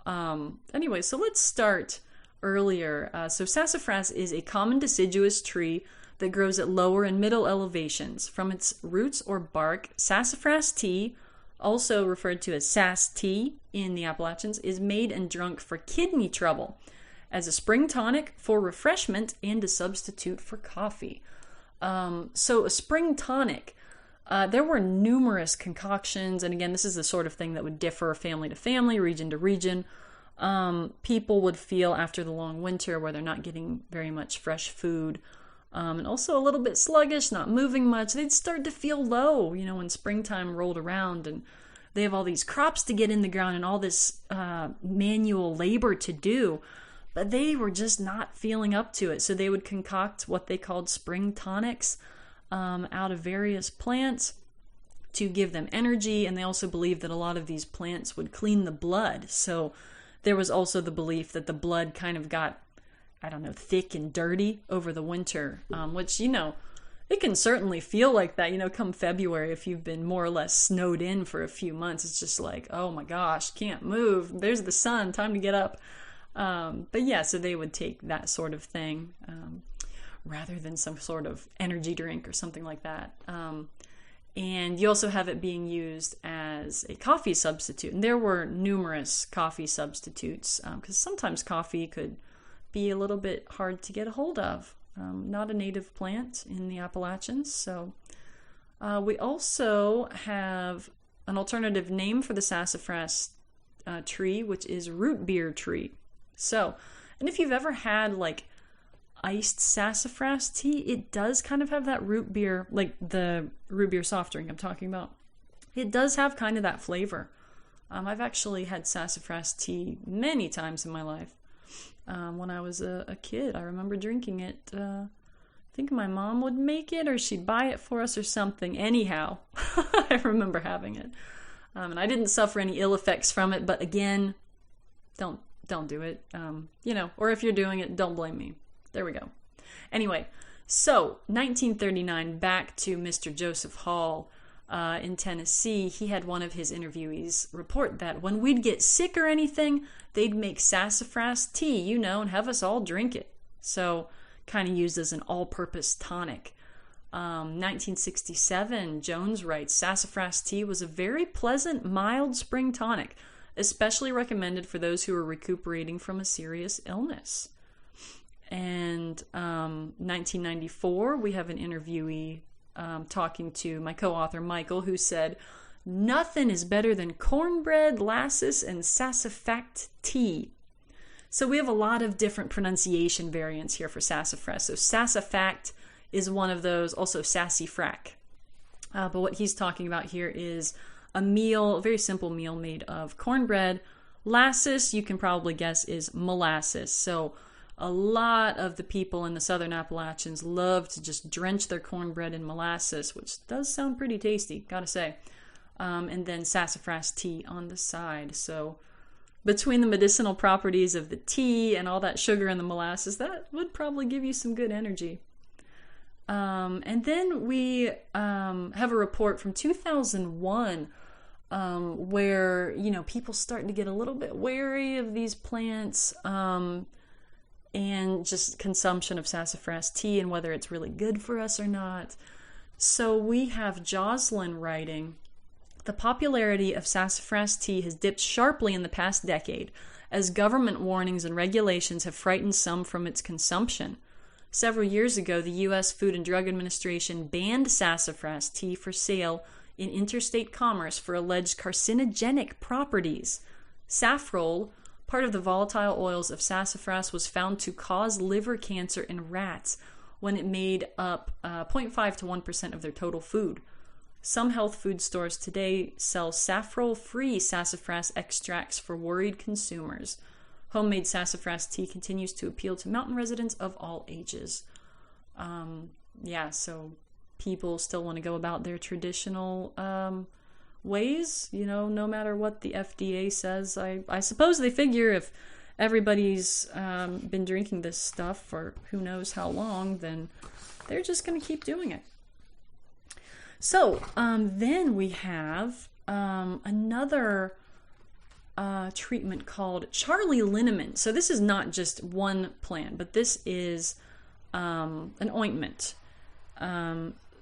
Anyway, so let's start earlier. So sassafras is a common deciduous tree that grows at lower and middle elevations. From its roots or bark, sassafras tea, also referred to as sass tea in the Appalachians, is made and drunk for kidney trouble, as a spring tonic, for refreshment, and a substitute for coffee. So a spring tonic, There were numerous concoctions, and again, this is the sort of thing that would differ family to family, region to region. People would feel after the long winter where they're not getting very much fresh food, and also a little bit sluggish, not moving much. They'd start to feel low, when springtime rolled around, and they have all these crops to get in the ground and all this manual labor to do, but they were just not feeling up to it. So they would concoct what they called spring tonics out of various plants to give them energy, and they also believed that a lot of these plants would clean the blood. So there was also the belief that the blood kind of got, thick and dirty over the winter, which, it can certainly feel like that, come February, if you've been more or less snowed in for a few months. It's just like, oh my gosh, can't move. There's the sun, time to get up. But yeah, so they would take that sort of thing rather than some sort of energy drink or something like that. And you also have it being used as a coffee substitute. And there were numerous coffee substitutes because sometimes coffee could be a little bit hard to get a hold of. Not a native plant in the Appalachians. So we also have an alternative name for the sassafras tree, which is root beer tree. So, and if you've ever had like iced sassafras tea, it does kind of have that root beer, like the root beer soft drink I'm talking about. It does have kind of that flavor. I've actually had sassafras tea many times in my life. When I was a kid, I remember drinking it. I think my mom would make it, or she'd buy it for us or something. Anyhow, I remember having it. And I didn't suffer any ill effects from it, but again, don't do it. Or if you're doing it, don't blame me. There we go. Anyway, so 1939, back to Mr. Joseph Hall in Tennessee. He had one of his interviewees report that when we'd get sick or anything, they'd make sassafras tea, and have us all drink it. So kind of used as an all-purpose tonic. 1967, Jones writes, sassafras tea was a very pleasant, mild spring tonic, especially recommended for those who are recuperating from a serious illness. And 1994, we have an interviewee talking to my co-author Michael, who said, nothing is better than cornbread, lasses, and sassafras tea. So we have a lot of different pronunciation variants here for sassafras. So sassafras is one of those, also sassafras. But what he's talking about here is a very simple meal made of cornbread. Lasses, you can probably guess, is molasses. So a lot of the people in the Southern Appalachians love to just drench their cornbread in molasses, which does sound pretty tasty, gotta say. And then sassafras tea on the side. So between the medicinal properties of the tea and all that sugar in the molasses, that would probably give you some good energy. And then we have a report from 2001 where, people starting to get a little bit wary of these plants and just consumption of sassafras tea and whether it's really good for us or not. So we have Jocelyn writing, the popularity of sassafras tea has dipped sharply in the past decade as government warnings and regulations have frightened some from its consumption. Several years ago, the U.S. Food and Drug Administration banned sassafras tea for sale in interstate commerce for alleged carcinogenic properties. Safrole, part of the volatile oils of sassafras, was found to cause liver cancer in rats when it made up 0.5 to 1% of their total food. Some health food stores today sell safrole-free sassafras extracts for worried consumers. Homemade sassafras tea continues to appeal to mountain residents of all ages. So people still want to go about their traditional ways, no matter what the FDA says. I suppose they figure if everybody's been drinking this stuff for who knows how long, then they're just going to keep doing it. So then we have another treatment called Charlie liniment. So this is not just one plant, but this is an ointment.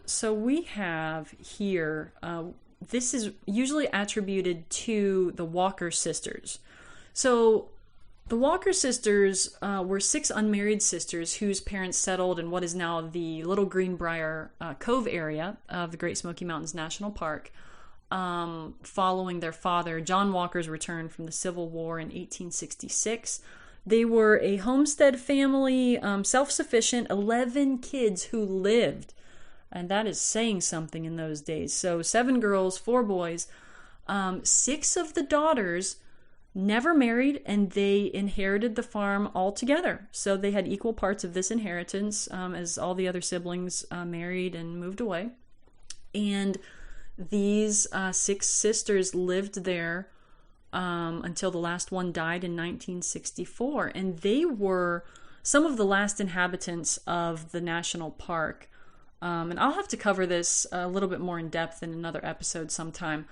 So we have here, this is usually attributed to the Walker sisters. So The Walker sisters were 6 unmarried sisters whose parents settled in what is now the Little Greenbrier Cove area of the Great Smoky Mountains National Park, following their father, John Walker's return from the Civil War in 1866. They were a homestead family, self-sufficient, 11 kids who lived. And that is saying something in those days. So 7 girls, 4 boys. 6 of the daughters never married, and they inherited the farm altogether. So they had equal parts of this inheritance as all the other siblings married and moved away. And these 6 sisters lived there until the last one died in 1964. And they were some of the last inhabitants of the national park. And I'll have to cover this a little bit more in depth in another episode sometime.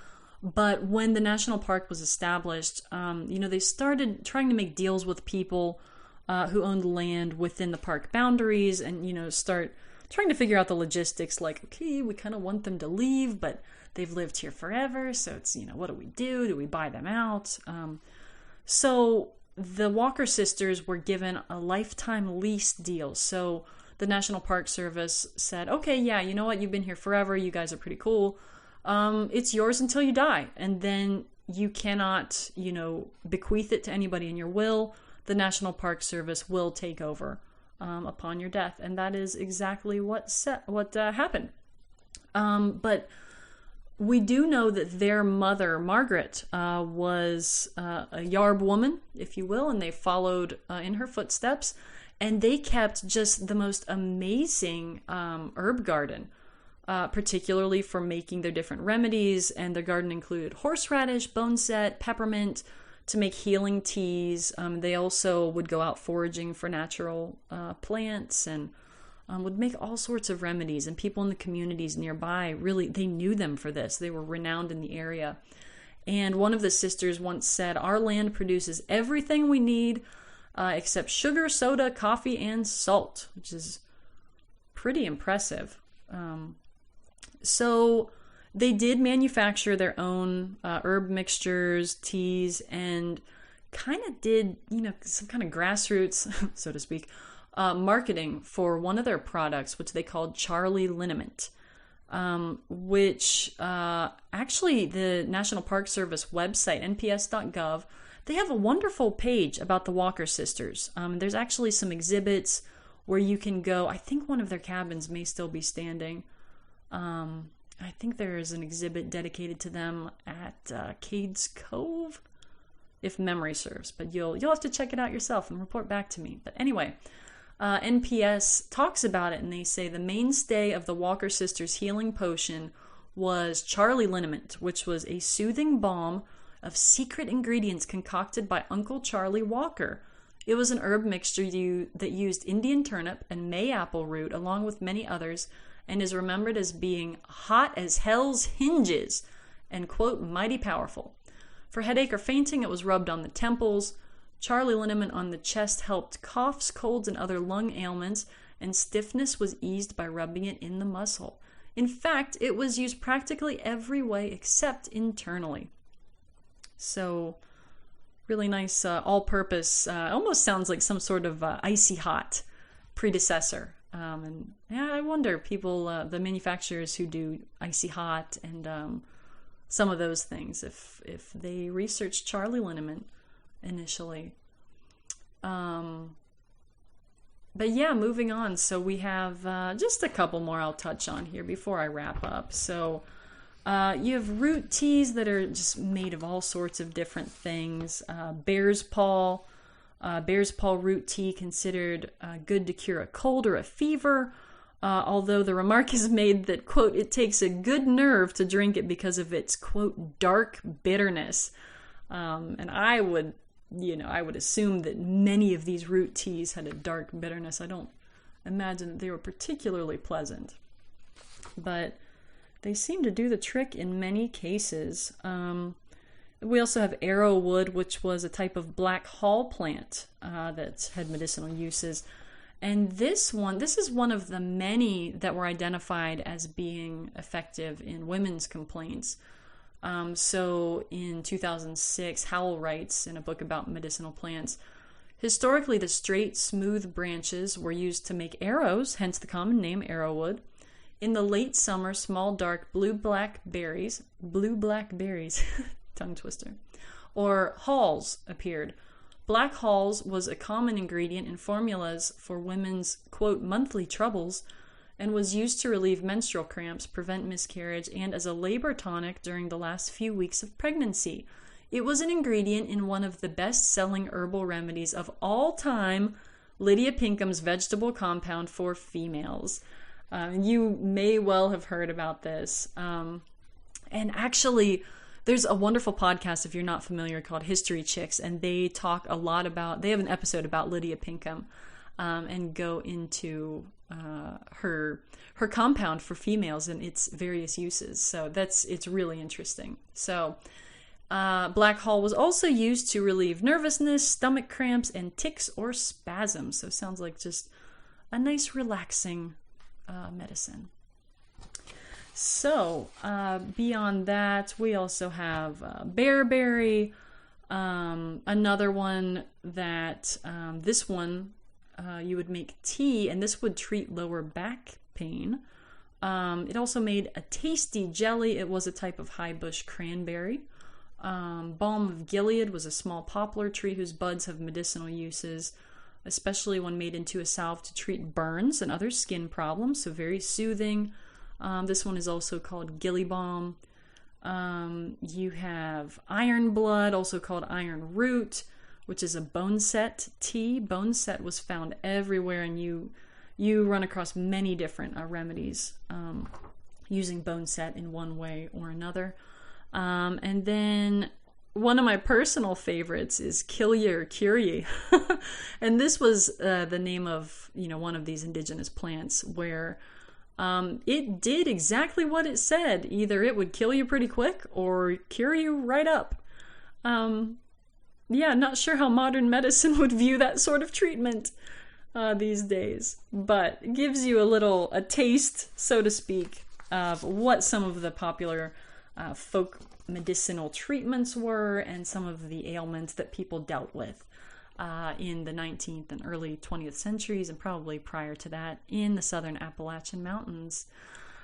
But when the national park was established, they started trying to make deals with people who owned land within the park boundaries and, start trying to figure out the logistics like, okay, we kind of want them to leave, but they've lived here forever. So it's, what do we do? Do we buy them out? So the Walker sisters were given a lifetime lease deal. So the National Park Service said, okay, yeah, you know what? You've been here forever. You guys are pretty cool. It's yours until you die. And then you cannot, bequeath it to anybody in your will. The National Park Service will take over upon your death. And that is exactly what happened. But we do know that their mother, Margaret, was a Yarb woman, if you will, and they followed in her footsteps. And they kept just the most amazing herb garden. Particularly for making their different remedies, and their garden included horseradish, boneset, peppermint to make healing teas. They also would go out foraging for natural plants and would make all sorts of remedies, and people in the communities nearby, really, they knew them for this. They were renowned in the area. And one of the sisters once said, "Our land produces everything we need except sugar, soda, coffee, and salt," which is pretty impressive. So they did manufacture their own herb mixtures, teas, and kind of did, some kind of grassroots, so to speak, marketing for one of their products, which they called Charlie Liniment, which actually the National Park Service website, nps.gov, they have a wonderful page about the Walker sisters. There's actually some exhibits where you can go. I think one of their cabins may still be standing. I think there is an exhibit dedicated to them at Cades Cove, if memory serves. But you'll have to check it out yourself and report back to me. But anyway, NPS talks about it, and they say the mainstay of the Walker sisters' healing potion was Charlie Liniment, which was a soothing balm of secret ingredients concocted by Uncle Charlie Walker. It was an herb mixture that used Indian turnip and mayapple root, along with many others, and is remembered as being hot as hell's hinges and, quote, mighty powerful. For headache or fainting, it was rubbed on the temples. Charlie Liniment on the chest helped coughs, colds, and other lung ailments, and stiffness was eased by rubbing it in the muscle. In fact, it was used practically every way except internally. So, really nice all-purpose, almost sounds like some sort of icy hot predecessor. And yeah, I wonder, people, the manufacturers who do icy hot and some of those things, if they researched Charlie Liniment initially. But yeah, moving on. So we have just a couple more I'll touch on here before I wrap up. So you have root teas that are just made of all sorts of different things. Bear's paw root tea considered good to cure a cold or a fever, although the remark is made that, quote, it takes a good nerve to drink it because of its, quote, dark bitterness. And I would assume that many of these root teas had a dark bitterness. I don't imagine that they were particularly pleasant, but they seem to do the trick in many cases. We also have arrowwood, which was a type of black hall plant that had medicinal uses. And this is one of the many that were identified as being effective in women's complaints. So in 2006, Howell writes in a book about medicinal plants, Historically, the straight, smooth branches were used to make arrows, hence the common name arrowwood. In the late summer, small, dark, blue-black berries, tongue twister, or hulls appeared. Black hulls was a common ingredient in formulas for women's, quote, monthly troubles, and was used to relieve menstrual cramps, prevent miscarriage, and as a labor tonic during the last few weeks of pregnancy. It was an ingredient in one of the best-selling herbal remedies of all time, Lydia Pinkham's vegetable compound for females. You may well have heard about this. And actually, there's a wonderful podcast, if you're not familiar, called History Chicks, and they talk a lot about, they have an episode about Lydia Pinkham, and go into her compound for females and its various uses. So it's really interesting. So black hull was also used to relieve nervousness, stomach cramps, and tics or spasms. So it sounds like just a nice relaxing medicine. So beyond that, we also have bearberry, another one that this one you would make tea, and this would treat lower back pain. It also made a tasty jelly. It was a type of high bush cranberry. Balm of Gilead was a small poplar tree whose buds have medicinal uses, especially when made into a salve to treat burns and other skin problems, so very soothing. This one is also called gilly balm. You have iron blood, also called iron root, which is a boneset tea. Boneset was found everywhere, and you run across many different remedies using boneset in one way or another. And then one of my personal favorites is Kilye or Curie. And this was the name of, one of these indigenous plants where it did exactly what it said. Either it would kill you pretty quick or cure you right up. Not sure how modern medicine would view that sort of treatment these days, but it gives you a taste, so to speak, of what some of the popular folk medicinal treatments were and some of the ailments that people dealt with in the 19th and early 20th centuries, and probably prior to that in the Southern Appalachian Mountains.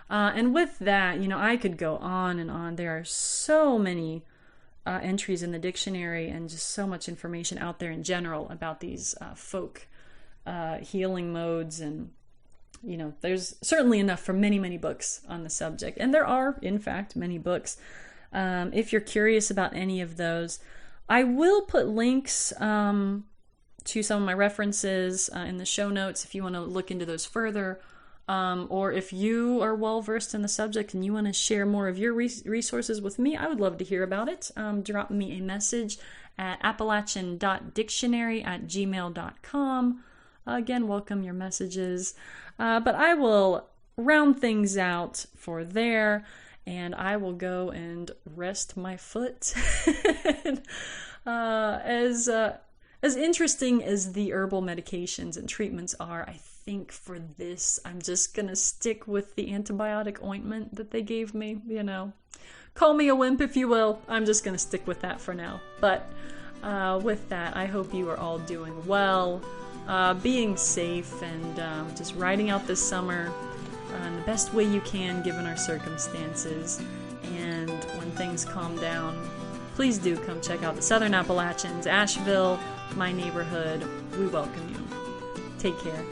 And with that, I could go on and on. There are so many entries in the dictionary and just so much information out there in general about these folk healing modes, and there's certainly enough for many, many books on the subject. And there are, in fact, many books. If you're curious about any of those, I will put links to some of my references in the show notes if you want to look into those further. Or if you are well versed in the subject and you want to share more of your resources with me, I would love to hear about it. Drop me a message at appalachian.dictionary@gmail.com. Again, welcome your messages. But I will round things out for there, and I will go and rest my foot. As interesting as the herbal medications and treatments are, I think for this, I'm just going to stick with the antibiotic ointment that they gave me, Call me a wimp if you will. I'm just going to stick with that for now. But with that, I hope you are all doing well, being safe, and just riding out this summer in the best way you can given our circumstances. And when things calm down, please do come check out the Southern Appalachians, Asheville, my neighborhood. We welcome you. Take care.